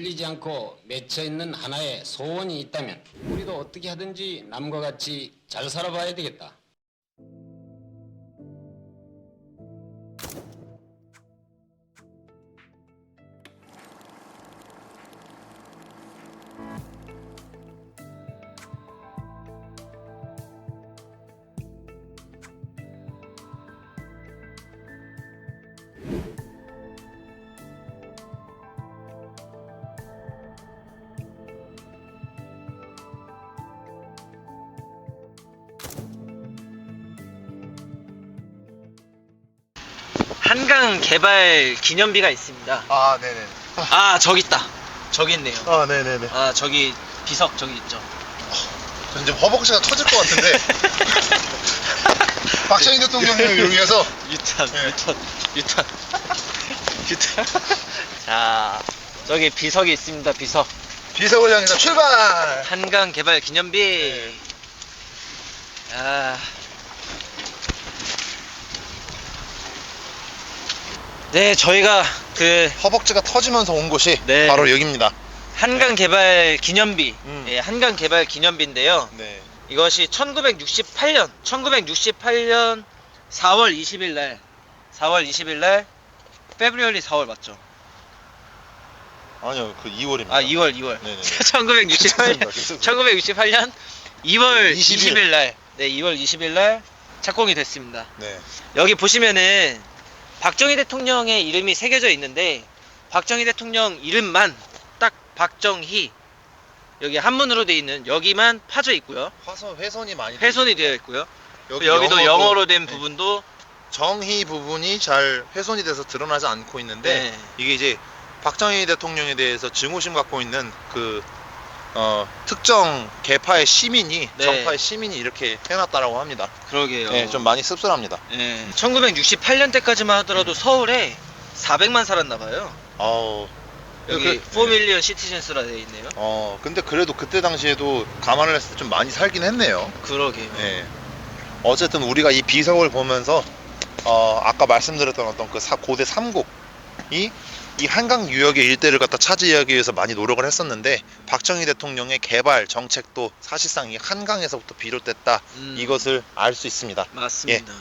풀리지 않고 맺혀 있는 하나의 소원이 있다면 우리도 어떻게 하든지 남과 같이 잘 살아봐야 되겠다. 한강 개발 기념비가 있습니다. 아, 네네. 아, 저기 있다. 저기 있네요. 아, 네네네. 아, 저기 비석 저기 있죠. 전 지금 허벅지가 터질 것 같은데. 박정희 대통령님을 위해서. 유턴, 네. 유턴. 자, 저기 비석이 있습니다. 비석. 비석을 향해서 출발! 한강 개발 기념비. 네. 아. 네, 저희가 그 허벅지가 터지면서 온 곳이 네. 바로 여기입니다. 한강 개발 기념비. 음. 예, 한강 개발 기념비인데요. 네. 이것이 1968년 4월 20일 날 페브리얼리 4월 맞죠? 아니요, 그 2월입니다. 아, 2월. 네네네. 1968년 계속. 1968년 2월 20일. 20일 날 네, 2월 20일 날 착공이 됐습니다. 네. 여기 보시면은 박정희 대통령의 이름이 새겨져 있는데 박정희 대통령 이름만 딱 박정희 여기 한문으로 돼 있는 여기만 파져 있고요. 훼손이 많이 훼손이 되어 있고요. 여기 여기도 영어로 된 네. 부분도 정희 부분이 잘 훼손이 돼서 드러나지 않고 있는데 네. 이게 이제 박정희 대통령에 대해서 증오심 갖고 있는 그 특정 계파의 시민이 네. 정파의 시민이 이렇게 해놨다라고 합니다. 그러게요. 네, 좀 많이 씁쓸합니다. 1968년 때까지만 하더라도 서울에 400만 살았나 봐요. 아우 여기 4밀리언 시티즌스라 되어 있네요. 근데 그래도 그때 당시에도 감안을 했을 때 좀 많이 살긴 했네요. 그러게요. 네. 어쨌든 우리가 이 비석을 보면서 아까 말씀드렸던 어떤 그 고대 삼국이 이 한강 유역의 일대를 갖다 차지하기 위해서 많이 노력을 했었는데 박정희 대통령의 개발 정책도 사실상 이 한강에서부터 비롯됐다. 이것을 알 수 있습니다. 맞습니다.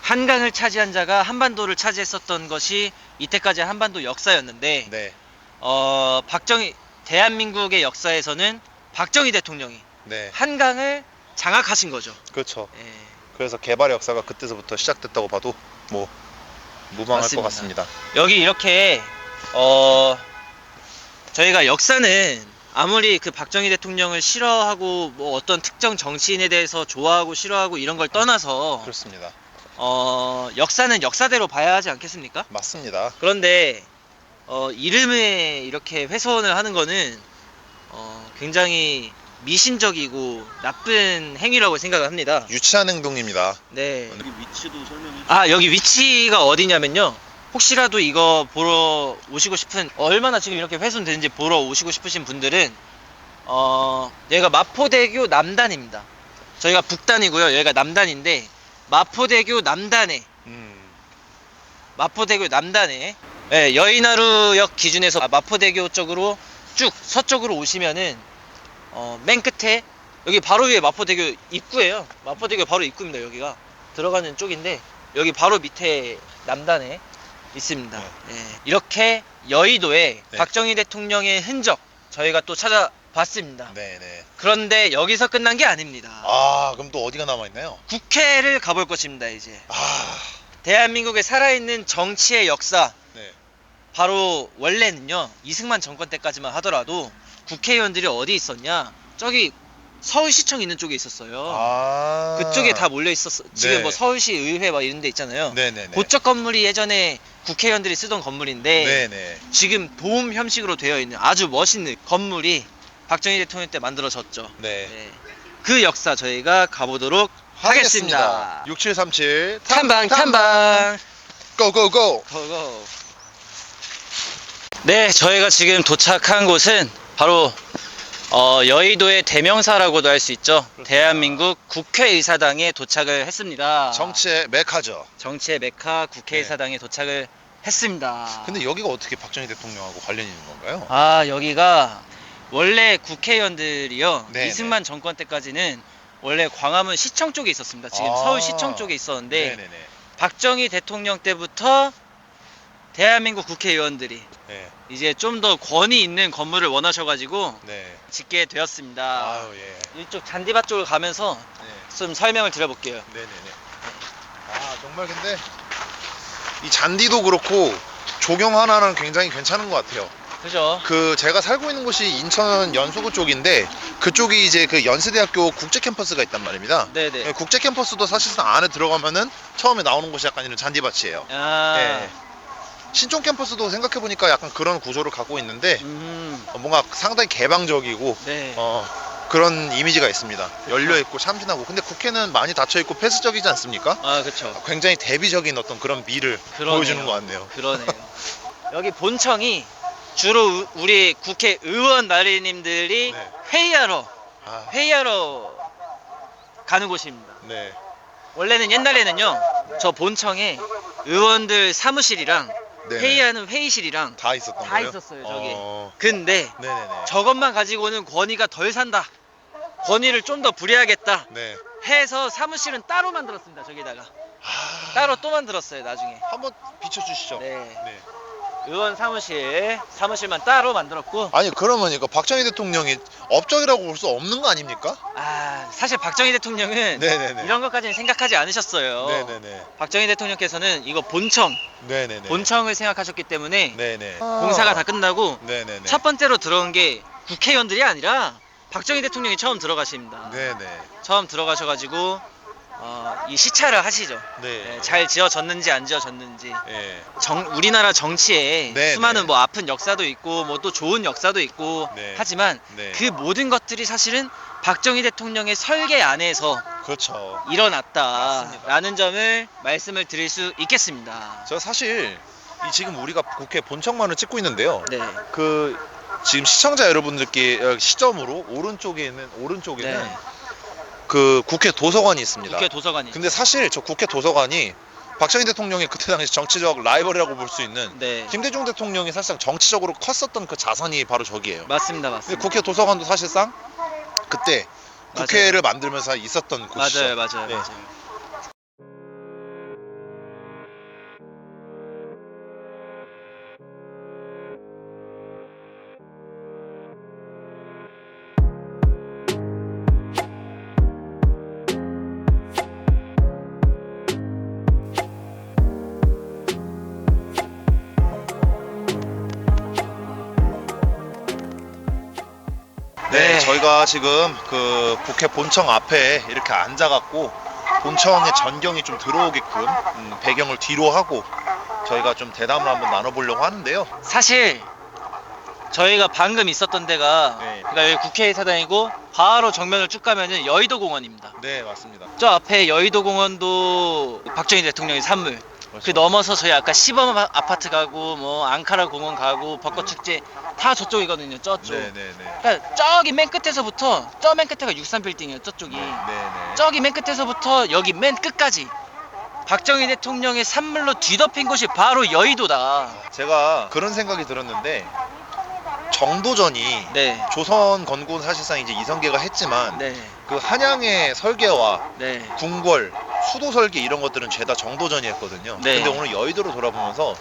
한강을 차지한 자가 한반도를 차지했었던 것이 이때까지 한반도 역사였는데 네. 대한민국의 역사에서는 박정희 대통령이 네. 한강을 장악하신 거죠. 그렇죠. 예. 그래서 개발 역사가 그때서부터 시작됐다고 봐도 뭐 무방할 맞습니다. 것 같습니다. 여기 이렇게 저희가 역사는 아무리 그 박정희 대통령을 싫어하고 뭐 어떤 특정 정치인에 대해서 좋아하고 싫어하고 이런 걸 떠나서 그렇습니다. 역사는 역사대로 봐야 하지 않겠습니까? 맞습니다. 그런데 이름에 이렇게 훼손을 하는 거는 굉장히 미신적이고 나쁜 행위라고 생각을 합니다. 유치한 행동입니다. 네. 여기 위치도 설명해 아, 여기 위치가 어디냐면요. 혹시라도 이거 보러 오시고 싶은 얼마나 지금 이렇게 훼손되는지 보러 오시고 싶으신 분들은 여기가 마포대교 남단입니다. 저희가 북단이고요. 여기가 남단인데 마포대교 남단에 네, 여의나루역 기준에서 마포대교 쪽으로 쭉 서쪽으로 오시면은 맨 끝에 여기 바로 위에 마포대교 입구예요. 마포대교 바로 입구입니다. 여기가 들어가는 쪽인데 여기 바로 밑에 남단에 있습니다. 네. 이렇게 여의도에 네. 박정희 대통령의 흔적 저희가 또 찾아봤습니다. 네네. 그런데 여기서 끝난 게 아닙니다. 그럼 또 어디가 남아있나요? 국회를 가볼 것입니다. 이제 아, 대한민국의 살아있는 정치의 역사 네. 바로 원래는요 이승만 정권 때까지만 하더라도 국회의원들이 어디 있었냐 저기 서울시청 있는 쪽에 있었어요. 그쪽에 다 몰려 있었어. 지금 네. 뭐 서울시 의회 막 이런 데 있잖아요. 네네네. 그쪽 건물이 예전에 국회의원들이 쓰던 건물인데 네네. 지금 도움 형식으로 되어 있는 아주 멋있는 건물이 박정희 대통령 때 만들어졌죠. 네. 네. 그 역사 저희가 가보도록 하겠습니다. 6737 탐방 고고고. 고고. 네, 저희가 지금 도착한 곳은 바로 여의도의 대명사라고도 할 수 있죠. 대한민국 국회의사당에 도착을 했습니다. 정치의 메카죠. 정치의 메카 국회의사당에 도착을 했습니다. 근데 여기가 어떻게 박정희 대통령하고 관련이 있는 건가요? 아, 여기가 원래 국회의원들이요. 네네. 이승만 정권 때까지는 원래 광화문 시청 쪽에 있었습니다. 지금 아. 서울시청 쪽에 있었는데 네네네. 박정희 대통령 때부터 대한민국 국회의원들이 네. 이제 좀 더 권위 있는 건물을 원하셔가지고 네. 짓게 되었습니다. 아유 예. 이쪽 잔디밭 쪽을 가면서 네. 좀 설명을 드려볼게요. 네네네. 아 정말 근데 이 잔디도 그렇고 조경 하나는 굉장히 괜찮은 것 같아요. 그죠? 그 제가 살고 있는 곳이 인천 연수구 쪽인데 그쪽이 이제 그 연세대학교 국제 캠퍼스가 있단 말입니다. 네네. 국제 캠퍼스도 사실상 안에 들어가면은 처음에 나오는 곳이 약간 이런 잔디밭이에요. 아, 네. 신촌 캠퍼스도 생각해 보니까 약간 그런 구조를 갖고 있는데 뭔가 상당히 개방적이고 네. 그런 이미지가 있습니다. 열려 있고 참신하고. 근데 국회는 많이 닫혀 있고 폐쇄적이지 않습니까? 아, 그쵸. 굉장히 대비적인 어떤 그런 미를 그러네요. 보여주는 것 같네요. 그러네요. 여기 본청이 주로 우리 국회의원 나리님들이 네. 회의하러 아, 가는 곳입니다. 네. 원래는 옛날에는요, 저 본청에 의원들 사무실이랑 네네. 회의하는 회의실이랑 다 있었던 다 거예요? 있었어요, 저기. 어... 근데 네네네. 저것만 가지고는 권위가 덜 산다. 권위를 좀 더 부려야겠다. 네. 해서 사무실은 따로 만들었습니다. 저기다가 아... 따로 또 만들었어요. 나중에. 한번 비춰주시죠. 네. 네. 의원 사무실만 따로 만들었고. 아니 그러면 이거 박정희 대통령이 업적이라고 볼 수 없는 거 아닙니까? 아, 사실 박정희 대통령은 네네네. 이런 것까지는 생각하지 않으셨어요. 네네네. 박정희 대통령께서는 이거 본청, 네네네. 본청을 생각하셨기 때문에 네네. 공사가 다 끝나고 네네네. 첫 번째로 들어온 게 국회의원들이 아니라 박정희 대통령이 처음 들어가십니다. 네네. 처음 들어가셔가지고 이 시찰을 하시죠. 네. 네, 잘 지어졌는지 안 지어졌는지. 예. 우리나라 정치에 네, 수많은 네. 뭐 아픈 역사도 있고 뭐 또 좋은 역사도 있고 네. 하지만 네. 그 모든 것들이 사실은 박정희 대통령의 설계 안에서 그렇죠. 일어났다라는 점을 말씀을 드릴 수 있겠습니다. 저 사실 이 지금 우리가 국회 본청만을 찍고 있는데요. 네. 그 지금 시청자 여러분들께 시점으로 오른쪽에는 네. 그 국회 도서관이 있습니다. 국회 도서관이. 근데 사실 저 국회 도서관이 박정희 대통령의 그때 당시 정치적 라이벌이라고 볼 수 있는 네. 김대중 대통령이 사실상 정치적으로 컸었던 그 자산이 바로 저기예요. 맞습니다. 근데 맞습니다. 국회 도서관도 사실상 그때 국회를 만들면서 있었던 곳이죠. 맞아요. 네. 맞아요. 네, 네. 저희가 지금 그 국회 본청 앞에 이렇게 앉아갖고 본청의 전경이 좀 들어오게끔 배경을 뒤로 하고 저희가 좀 대담을 한번 나눠보려고 하는데요. 사실 저희가 방금 있었던 데가 네. 그러니까 여기 국회의사당이고 바로 정면을 쭉 가면은 여의도 공원입니다. 네, 맞습니다. 저 앞에 여의도 공원도 박정희 대통령의 산물. 그 넘어서 저희 아까 시범 아파트 가고 뭐 앙카라 공원 가고 벚꽃 축제 다 저쪽이거든요. 저쪽. 네네네. 그러니까 저기 맨 끝에서부터 저 맨 끝에가 63빌딩이에요. 저쪽이. 네네. 저기 맨 끝에서부터 여기 맨 끝까지 박정희 대통령의 산물로 뒤덮인 곳이 바로 여의도다. 제가 그런 생각이 들었는데 정도전이 네. 조선 건국은 사실상 이제 이성계가 했지만 네. 그 한양의 설계와 네. 궁궐, 수도 설계 이런 것들은 죄다 정도전이 했거든요. 네. 근데 오늘 여의도를 돌아보면서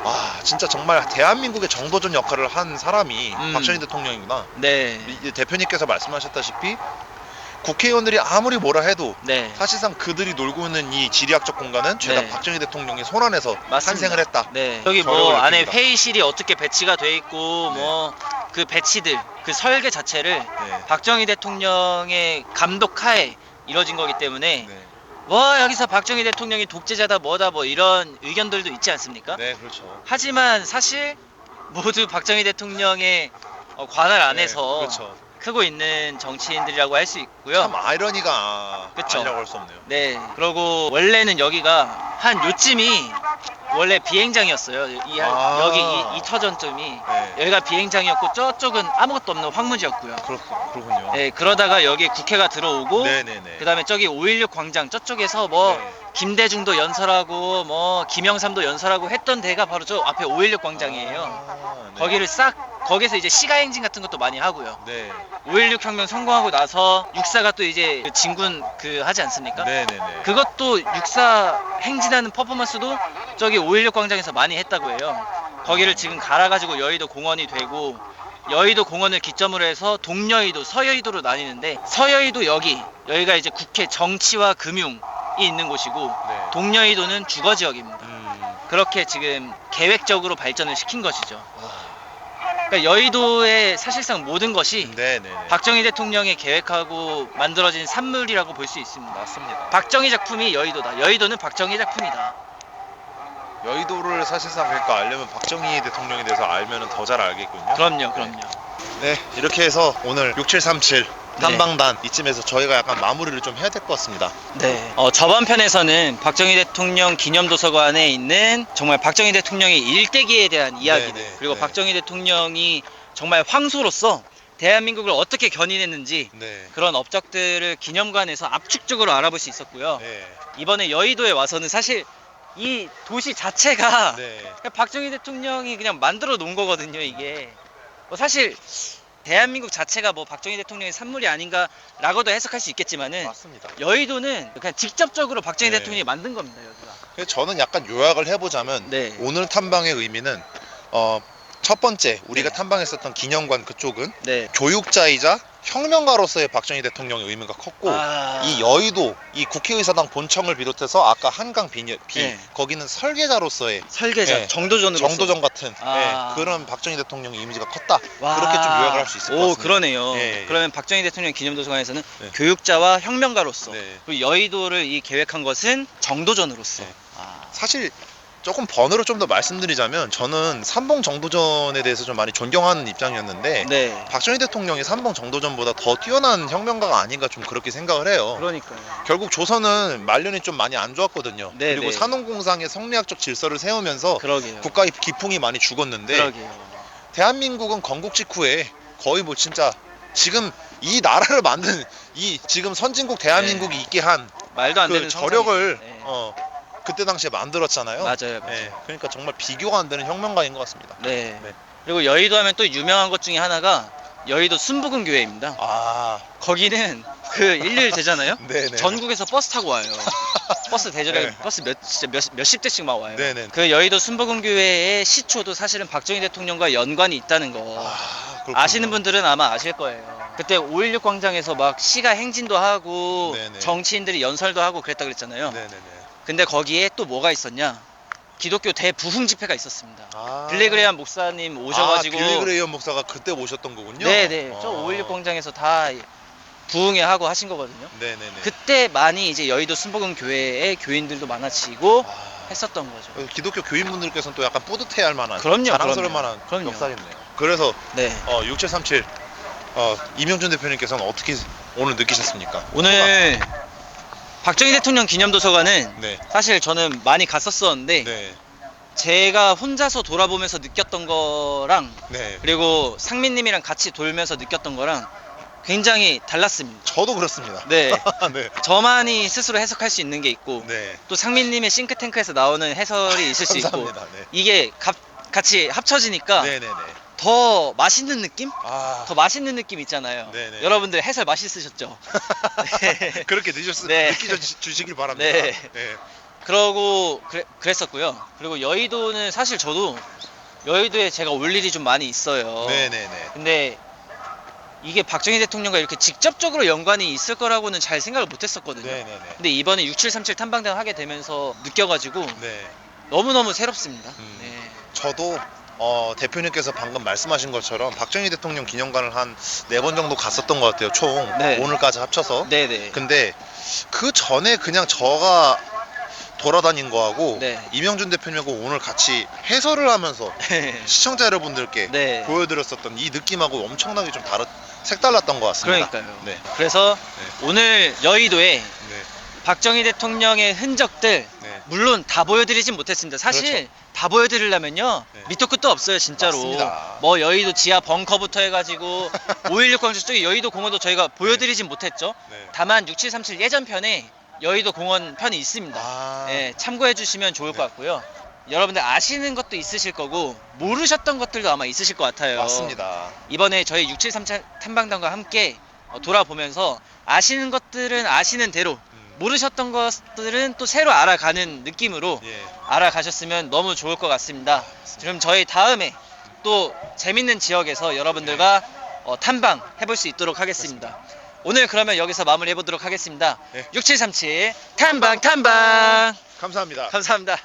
아 진짜 정말 대한민국의 정도전 역할을 한 사람이 박정희 대통령이구나. 네. 이 대표님께서 말씀하셨다시피 국회의원들이 아무리 뭐라 해도 네. 사실상 그들이 놀고 있는 이 지리학적 공간은 죄다 네. 박정희 대통령의 손안에서 맞습니다. 탄생을 했다. 네. 여기 저력을 뭐 안에 느낍니다. 회의실이 어떻게 배치가 돼 있고 네. 뭐 그 배치들 그 설계 자체를 네. 박정희 대통령의 감독하에 이뤄진 거기 때문에 네. 뭐 여기서 박정희 대통령이 독재자다 뭐다 뭐 이런 의견들도 있지 않습니까? 네, 그렇죠. 하지만 사실 모두 박정희 대통령의 관할 안에서 네, 그렇죠. 크고 있는 정치인들이라고 할 수 있고요. 참 아이러니가 그쵸. 아니라고 할 수 없네요. 네. 그리고 원래는 여기가 한 요쯤이 원래 비행장이었어요. 아. 여기 이 터전쯤이 네. 여기가 비행장이었고 저쪽은 아무것도 없는 황무지였고요. 그렇군요. 네, 그러다가 여기 국회가 들어오고 네네네. 그다음에 저기 5.16 광장 저쪽에서 뭐 네. 김대중도 연설하고 뭐 김영삼도 연설하고 했던 데가 바로 저 앞에 5.16 광장이에요. 아, 네. 거기를 거기서 이제 시가행진 같은 것도 많이 하고요. 네. 5.16 혁명 성공하고 나서 육사가 또 이제 그 진군 하지 않습니까? 네네네. 그것도 육사 행진하는 퍼포먼스도 저기 5.16 광장에서 많이 했다고 해요. 거기를 지금 갈아가지고 여의도 공원이 되고, 여의도 공원을 기점으로 해서 동여의도, 서여의도로 나뉘는데, 서여의도 여기가 이제 국회 정치와 금융이 있는 곳이고, 네. 동여의도는 주거 지역입니다. 그렇게 지금 계획적으로 발전을 시킨 것이죠. 그러니까 여의도의 사실상 모든 것이 네네네. 박정희 대통령이 계획하고 만들어진 산물이라고 볼 수 있습니다. 맞습니다. 박정희 작품이 여의도다. 여의도는 박정희 작품이다. 여의도를 사실상 그러니까 알려면 박정희 대통령에 대해서 알면은 더 잘 알겠군요. 그럼요. 네, 이렇게 해서 오늘 6737 탐방단 이쯤에서 저희가 약간 마무리를 좀 해야 될 것 같습니다. 네. 저번 편에서는 박정희 대통령 기념도서관에 있는 정말 박정희 대통령의 일대기에 대한 이야기들, 네, 그리고 네. 박정희 대통령이 정말 황소로서 대한민국을 어떻게 견인했는지 네. 그런 업적들을 기념관에서 압축적으로 알아볼 수 있었고요. 네. 이번에 여의도에 와서는 사실 이 도시 자체가 네. 그냥 박정희 대통령이 그냥 만들어 놓은 거거든요. 이게 뭐 사실 대한민국 자체가 뭐 박정희 대통령의 산물이 아닌가라고도 해석할 수 있겠지만은 맞습니다. 여의도는 그냥 직접적으로 박정희 네. 대통령이 만든 겁니다. 여기가. 그래서 저는 약간 요약을 해보자면 네. 오늘 탐방의 의미는 첫 번째 우리가 네. 탐방했었던 기념관 그쪽은 네. 교육자이자 혁명가로서의 박정희 대통령의 의미가 컸고 이 여의도 이 국회의사당 본청을 비롯해서 아까 한강 비 네. 거기는 설계자로서의 설계자 네. 정도전으로 정도전 같은 아. 그런 박정희 대통령의 이미지가 컸다. 와. 그렇게 좀 요약을 할 수 있을 것 오, 같습니다. 그러네요. 예, 예. 그러면 박정희 대통령 기념도서관에서는 네. 교육자와 혁명가로서, 네. 그리고 여의도를 이 계획한 것은 정도전으로서. 네. 아. 사실 조금 번호를 좀 더 말씀드리자면 저는 삼봉 정도전에 대해서 좀 많이 존경하는 입장이었는데 네. 박정희 대통령이 삼봉 정도전보다 더 뛰어난 혁명가가 아닌가 좀 그렇게 생각을 해요. 그러니까요. 결국 조선은 말년이 좀 많이 안 좋았거든요. 네, 그리고 네. 산업공상의 성리학적 질서를 세우면서 그러게요. 국가의 기풍이 많이 죽었는데 그러게요. 대한민국은 건국 직후에 거의 뭐 진짜 지금 이 나라를 만든 이 지금 선진국 대한민국이 네. 있게 한 말도 안 그 되는 저력을 네. 그때 당시에 만들었잖아요. 맞아요. 네, 그러니까 정말 비교가 안 되는 혁명가인 것 같습니다. 네. 네. 그리고 여의도 하면 또 유명한 것 중에 하나가 여의도 순복음 교회입니다. 아, 거기는 그 일요일 되잖아요. 네네. 전국에서 버스 타고 와요. 버스 대절에 네. 버스 몇십 대씩 막 와요. 네네. 그 여의도 순복음 교회의 시초도 사실은 박정희 대통령과 연관이 있다는 거. 그렇군요. 아시는 분들은 아마 아실 거예요. 그때 5.16 광장에서 막 시가 행진도 하고 네네. 정치인들이 연설도 하고 그랬다 그랬잖아요. 네네네. 근데 거기에 또 뭐가 있었냐? 기독교 대부흥 집회가 있었습니다. 아. 빌리그레이엄 목사님 오셔가지고 빌리그레이엄 목사가 그때 모셨던 거군요. 네네 아. 저 5.16 광장에서 다 부흥회 하고 하신 거거든요. 네네네. 그때 많이 이제 여의도 순복음 교회의 교인들도 많아지고 아. 했었던 거죠. 기독교 교인분들께서는 또 약간 뿌듯해할 만한 그럼요, 자랑스러울 그럼요. 만한 그럼요. 역사겠네요. 그래서 네. 6737 이명준 대표님께서는 어떻게 오늘 느끼셨습니까? 오늘 박정희 대통령 기념도서관은 네. 사실 저는 많이 갔었었는데 네. 제가 혼자서 돌아보면서 느꼈던 거랑 네. 그리고 상민님이랑 같이 돌면서 느꼈던 거랑 굉장히 달랐습니다. 저도 그렇습니다. 네. 네. 저만이 스스로 해석할 수 있는 게 있고 네. 또 상민님의 싱크탱크에서 나오는 해설이 있을 수 있고 감사합니다. 네. 이게 같이 합쳐지니까 네네네. 더 맛있는 느낌? 아. 더 맛있는 느낌 있잖아요. 네네. 여러분들 해설 맛있으셨죠? 네. 그렇게 네. 느끼주시길 바랍니다. 네. 네. 그러고 그랬었고요. 그리고 여의도는 사실 저도 여의도에 제가 올 일이 좀 많이 있어요. 네네네. 근데 이게 박정희 대통령과 이렇게 직접적으로 연관이 있을 거라고는 잘 생각을 못 했었거든요. 네네네. 근데 이번에 6737 탐방단 하게 되면서 느껴가지고 네. 너무너무 새롭습니다. 네. 저도 대표님께서 방금 말씀하신 것처럼 박정희 대통령 기념관을 한 4번 정도 갔었던 것 같아요. 총 네. 오늘까지 합쳐서. 네네. 근데 그 전에 그냥 저가 돌아다닌 거하고 네. 이명준 대표님하고 오늘 같이 해설을 하면서 시청자 여러분들께 네. 보여드렸었던 이 느낌하고 엄청나게 좀 색달랐던 것 같습니다. 그러니까요. 네. 그래서 네. 오늘 여의도에 네. 박정희 대통령의 흔적들 네. 물론 다 보여드리진 못했습니다. 사실 그렇죠. 다 보여드리려면요 네. 밑도 끝도 없어요 진짜로. 맞습니다. 뭐 여의도 지하 벙커부터 해가지고 5.16 광주 쪽에 여의도 공원도 저희가 보여드리진 못했죠. 네. 다만 6737 예전편에 여의도 공원 편이 있습니다. 아, 예, 참고해 주시면 좋을 것 같고요. 여러분들 아시는 것도 있으실 거고 모르셨던 것들도 아마 있으실 것 같아요. 맞습니다. 이번에 저희 673 탐방단과 함께 돌아보면서 아시는 것들은 아시는 대로 모르셨던 것들은 또 새로 알아가는 느낌으로 예. 알아가셨으면 너무 좋을 것 같습니다. 그럼 저희 다음에 또 재밌는 지역에서 여러분들과 탐방 해볼 수 있도록 하겠습니다. 오늘 그러면 여기서 마무리 해보도록 하겠습니다. 네. 6737 탐방 탐방 감사합니다. 감사합니다.